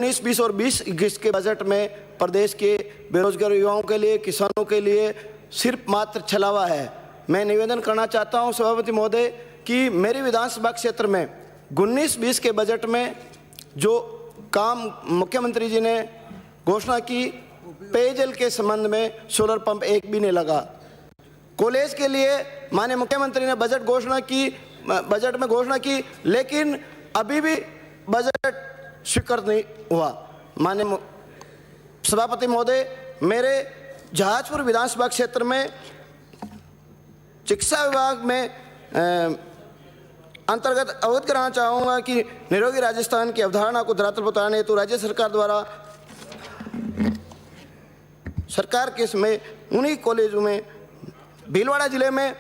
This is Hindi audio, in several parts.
19-20 और 20-21 के बजट में प्रदेश के बेरोजगार युवाओं के लिए, किसानों के लिए सिर्फ मात्र छलावा है। मैं निवेदन करना चाहता हूं सभापति महोदय कि मेरी विधानसभा क्षेत्र में 19-20 के बजट में जो काम मुख्यमंत्री जी ने घोषणा की, पेयजल के संबंध में सोलर पंप एक भी नहीं लगा। कॉलेज के लिए माननीय मुख्यमंत्री ने बजट में घोषणा की, लेकिन अभी भी बजट स्वीकृत नहीं हुआ। माननीय सभापति महोदय, मेरे जहाजपुर विधानसभा क्षेत्र में शिक्षा विभाग में अंतर्गत अवगत कराना चाहूँगा कि निरोगी राजस्थान की अवधारणा को धरातल पर उतारने हेतु राज्य सरकार द्वारा सरकार के समय उन्हीं कॉलेजों में भीलवाड़ा जिले में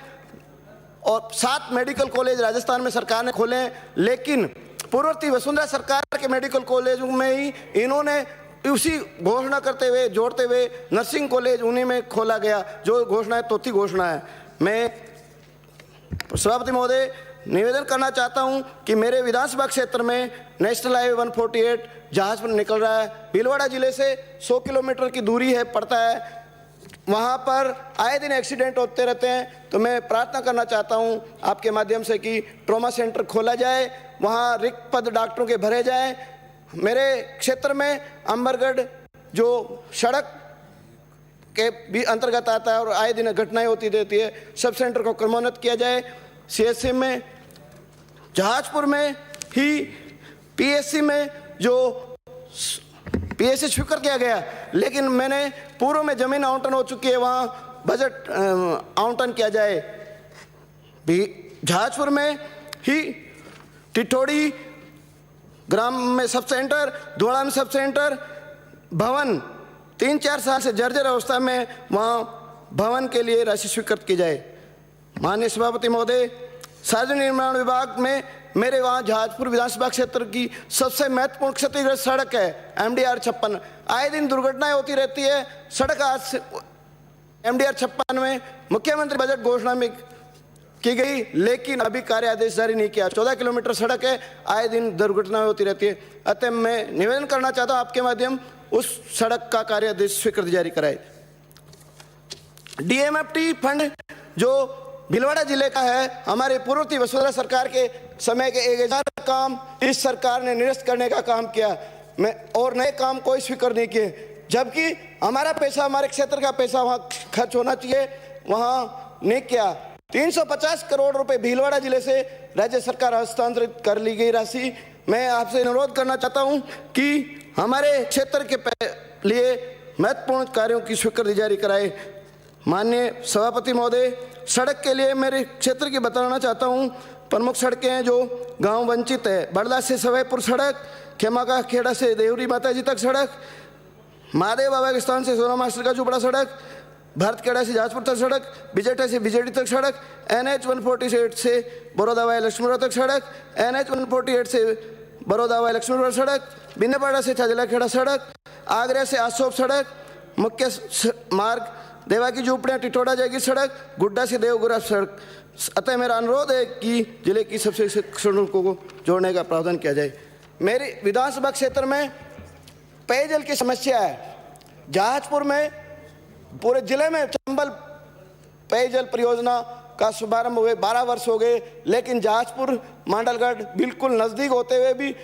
और 7 मेडिकल कॉलेज राजस्थान में सरकार ने खोले हैं, लेकिन पूर्ववर्ती वसुंधरा सरकार के मेडिकल कॉलेजों में ही इन्होंने उसी घोषणा करते हुए जोड़ते हुए नर्सिंग कॉलेज उन्हीं में खोला गया, जो घोषणा है तोती घोषणा है। मैं सभापति महोदय निवेदन करना चाहता हूं कि मेरे विधानसभा क्षेत्र में नेशनल हाईवे 148 जहाजपुर निकल रहा है, भीलवाड़ा जिले से 100 किलोमीटर की दूरी है पड़ता है, वहाँ पर आए दिन एक्सीडेंट होते रहते हैं। तो मैं प्रार्थना करना चाहता हूँ आपके माध्यम से कि ट्रॉमा सेंटर खोला जाए, वहाँ रिक्त पद डॉक्टरों के भरे जाएं। मेरे क्षेत्र में अंबरगढ़ जो सड़क के भी अंतर्गत आता है और आए दिन घटनाएं होती रहती है, सब सेंटर को क्रमोन्नत किया जाए। CSC में जहाजपुर में ही PSC में जो PSC स्वीकृत किया गया, लेकिन मैंने पूर्व में जमीन आवंटन हो चुकी है, वहाँ बजट आवंटन किया जाए। जहाजपुर में ही टिटोड़ी ग्राम में सब सेंटर, धोड़ा में सब सेंटर, भवन 3-4 साल से जर्जर अवस्था में, वहाँ भवन के लिए राशि स्वीकृत की जाए। माननीय सभापति महोदय, सार्वजनिक निर्माण विभाग में मेरे वहाँ जहाजपुर विधानसभा क्षेत्र की सबसे महत्वपूर्ण क्षतिग्रस्त सड़क है MDR 56। आए दिन दुर्घटनाएं होती रहती है। सड़क आज MDR 56 में मुख्यमंत्री बजट घोषणा में की गई, लेकिन अभी कार्य आदेश जारी नहीं किया। 14 किलोमीटर सड़क है, आए दिन दुर्घटनाएं होती रहती है। अतः मैं निवेदन करना चाहता हूँ आपके माध्यम उस सड़क का कार्य आदेश स्वीकृति जारी कराए। DMFT फंड जो भीलवाड़ा जिले का है, हमारे पूर्ववर्ती वसुंधरा सरकार के समय के 1000 काम इस सरकार ने निरस्त करने का काम किया, और नए काम कोई स्वीकार नहीं किए, जबकि हमारा पैसा, हमारे क्षेत्र का पैसा वहाँ खर्च होना चाहिए, वहाँ नहीं किया। 350 करोड़ रुपए भीलवाड़ा जिले से राज्य सरकार हस्तांतरित कर ली गई राशि। मैं आपसे अनुरोध करना चाहता हूँ कि हमारे क्षेत्र के लिए महत्वपूर्ण कार्यों की स्वीकृति जारी कराए। माननीय सभापति महोदय, सड़क के लिए मेरे क्षेत्र की बताना चाहता हूँ। प्रमुख सड़कें हैं जो गांव वंचित है, बड़ला से सवैपुर सड़क, खेमा का खेड़ा से देवरी माता जी तक सड़क, महादेव बाबा के स्थान से सोना मास्टर का झुपड़ा सड़क, भरतखेड़ा से जहाजपुर तक सड़क, बिजेटा से बिजेडी तक सड़क, NH 148 से बड़ौदा वाया लक्ष्मीपुरा तक सड़क, NH 148 से बड़ौदा वाया लक्ष्मीपुरा सड़क, बिन्नेपाड़ा से छाजला खेड़ा सड़क, आगरा से आसोप सड़क, मुख्य मार्ग देवा की झोपड़ियाँ टिटोड़ा जाएगी सड़क, गुड्डा से देवगुरा सड़क। अतः मेरा अनुरोध है कि जिले की सबसे सड़कों को जोड़ने का प्रावधान किया जाए। मेरी विधानसभा क्षेत्र में पेयजल की समस्या है। जहाजपुर में पूरे जिले में चंबल पेयजल परियोजना का शुभारंभ हुए 12 वर्ष हो गए, लेकिन जहाजपुर मांडलगढ़ बिल्कुल नज़दीक होते हुए भी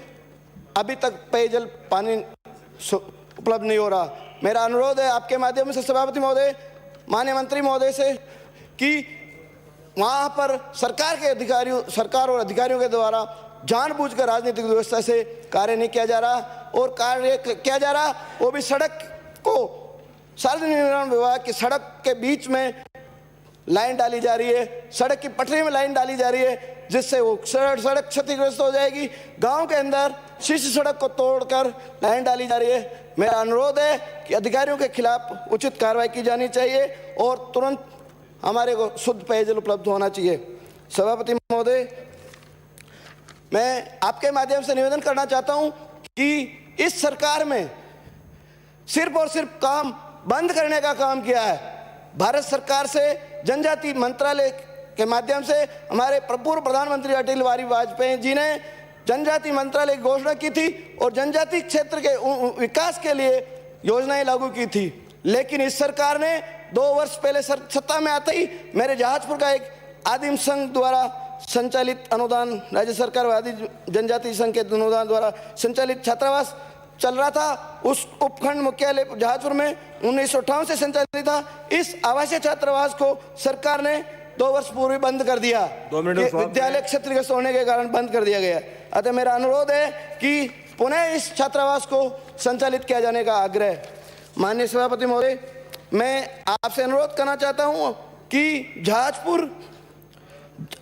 अभी तक पेयजल पानी उपलब्ध नहीं हो रहा। मेरा अनुरोध है आपके माध्यम से सभापति महोदय, माननीय मंत्री महोदय से कि वहाँ पर सरकार और अधिकारियों के द्वारा जानबूझकर राजनीतिक व्यवस्था से कार्य नहीं किया जा रहा, और कार्य किया जा रहा वो भी सड़क को, सार्वजनिक निर्माण विभाग की सड़क के बीच में लाइन डाली जा रही है, सड़क की पटरी में लाइन डाली जा रही है, जिससे वो सड़क क्षतिग्रस्त हो जाएगी। गांव के अंदर शीश सड़क को तोड़कर लाइन डाली जा रही है। मेरा अनुरोध है कि अधिकारियों के खिलाफ उचित कार्रवाई की जानी चाहिए और तुरंत हमारे को शुद्ध पेयजल उपलब्ध होना चाहिए। सभापति महोदय, मैं आपके माध्यम से निवेदन करना चाहता हूं कि इस सरकार में सिर्फ और सिर्फ काम बंद करने का काम किया है। भारत सरकार से जनजाति मंत्रालय के माध्यम से हमारे पूर्व प्रधानमंत्री अटल बिहारी वाजपेयी जी ने जनजाति मंत्रालय की घोषणा की थी और जनजाति क्षेत्र के विकास के लिए योजनाएं लागू की थी। लेकिन इस सरकार ने 2 वर्ष पहले सत्ता में आते ही मेरे जहाजपुर का एक आदिम संघ द्वारा संचालित अनुदान, राज्य सरकार व आदिम जनजाति संघ के अनुदान द्वारा संचालित छात्रावास चल रहा था, उस उपखंड मुख्यालय जहाजपुर में 1958 से संचालित था। इस आवासीय छात्रावास को सरकार ने 2 वर्ष पूर्व बंद कर दिया। विद्यालय क्षतिग्रस्त होने के कारण बंद कर दिया गया। अतः मेरा अनुरोध है कि पुनः इस छात्रावास को संचालित किया जाने का आग्रह। माननीय सभापति महोदय, मैं आपसे अनुरोध करना चाहता हूं कि जहाजपुर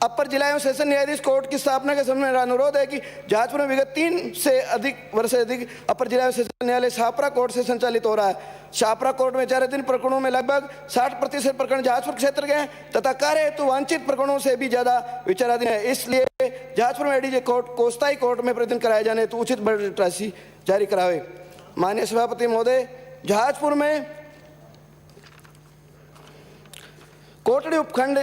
अपर जिला एवं सेशन न्यायाधीश कोर्ट की स्थापना के समय मेरा अनुरोध है कि जहाजपुर में विगत 3 से अधिक वर्ष से अधिक अपर जिला एवं सेशन न्यायालय शाहपुरा कोर्ट से संचालित हो रहा है। शाहपुरा कोर्ट में 4 प्रकरणों में लगभग 60% प्रकरण जहाजपुर क्षेत्र के हैं तथा कार्य हेतु वांछित प्रकरणों से भी ज्यादा विचाराधीन है। इसलिए जहाजपुर में एडीजे कोर्ट कोस्ताई कोर्ट में प्रतिदिन कराए जाने हेतु उचित बजट राशि जारी करावे। माननीय सभापति महोदय, जहाजपुर में कोटड़ी उपखंड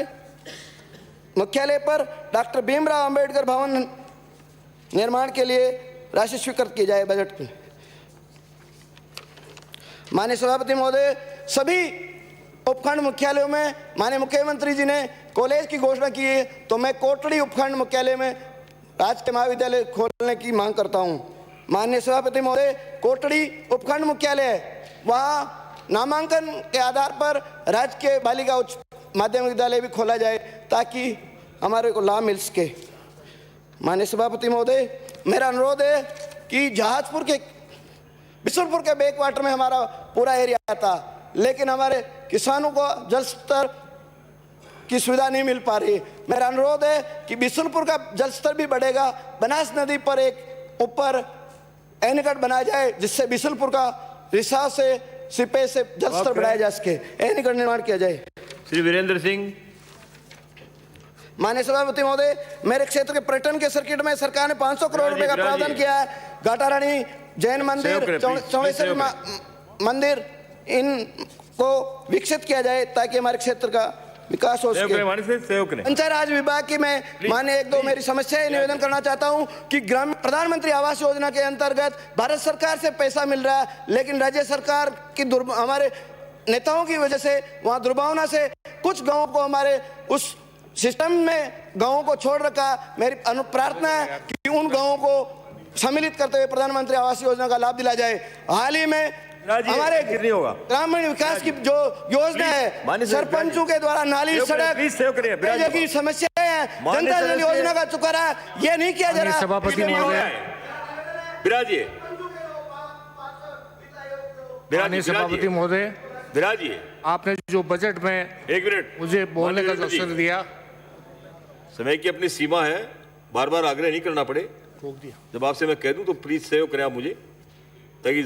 मुख्यालय पर डॉक्टर भीमराव अंबेडकर भवन निर्माण के लिए राशि स्वीकृत की जाए बजट में। माननीय सभापति महोदय, सभी उपखंड मुख्यालयों में माननीय मुख्यमंत्री जी ने कॉलेज की घोषणा की है, तो मैं कोटड़ी उपखंड मुख्यालय में राजकीय महाविद्यालय खोलने की मांग करता हूं। माननीय सभापति महोदय, कोटड़ी उपखंड मुख्यालय है, वहाँ नामांकन के आधार पर राजकीय बालिका उच्च माध्यमिक विद्यालय भी खोला जाए ताकि हमारे को लाभ मिल सके। माननीय सभापति महोदय, मेरा अनुरोध है कि जहाजपुर के बिशुनपुर के बैक वाटर में हमारा पूरा एरिया आता, लेकिन हमारे किसानों को जल स्तर की सुविधा नहीं मिल पा रही। मेरा अनुरोध है कि बिशुनपुर का जल स्तर भी बढ़ेगा, बनास नदी पर एक ऊपर एनीकट बनाया जाए जिससे बिशुनपुर का रिसाव से सिपे से जल स्तर बढ़ाया जा सके, एनीकट निर्माण किया जाए। श्री वीरेंद्र सिंह। माननीय सभापति महोदय, मेरे क्षेत्र के पर्यटन के सर्किट में सरकार ने 500 करोड़ रुपए का प्रावधान किया है। घाटारानी जैन मंदिर, चौड़ेश्वरी मंदिर, इनको विकसित किया जाए ताकि हमारे क्षेत्र का विकास हो सके। पंचायत राज विभाग की मैं माने 1-2 मेरी समस्याएं निवेदन करना चाहता हूं कि ग्रामीण प्रधानमंत्री आवास योजना के अंतर्गत भारत सरकार से पैसा मिल रहा है, लेकिन राज्य सरकार की हमारे नेताओं की वजह से वहां दुर्भावना से कुछ गांवों को हमारे उस सिस्टम में गांवों को छोड़ रखा। मेरी प्रार्थना है कि उन गांवों को सम्मिलित करते हुए प्रधानमंत्री आवास योजना का लाभ दिलाया जाए। हाल ही में हमारे ग्रामीण विकास की जो योजना है, सरपंचों के द्वारा नाली, सड़क की समस्याएं हैं, जनता जल योजना का चुकारा ये नहीं किया जा रहा। सभापति महोदय, सभापति महोदय, आपने जो बजट में 1 मिनट मुझे बोलने का अवसर दिया, समय की अपनी सीमा है, बार बार आग्रह नहीं करना पड़े। जब आपसे मैं कह दूं तो प्लीज सहयोग करें आप मुझे, ताकि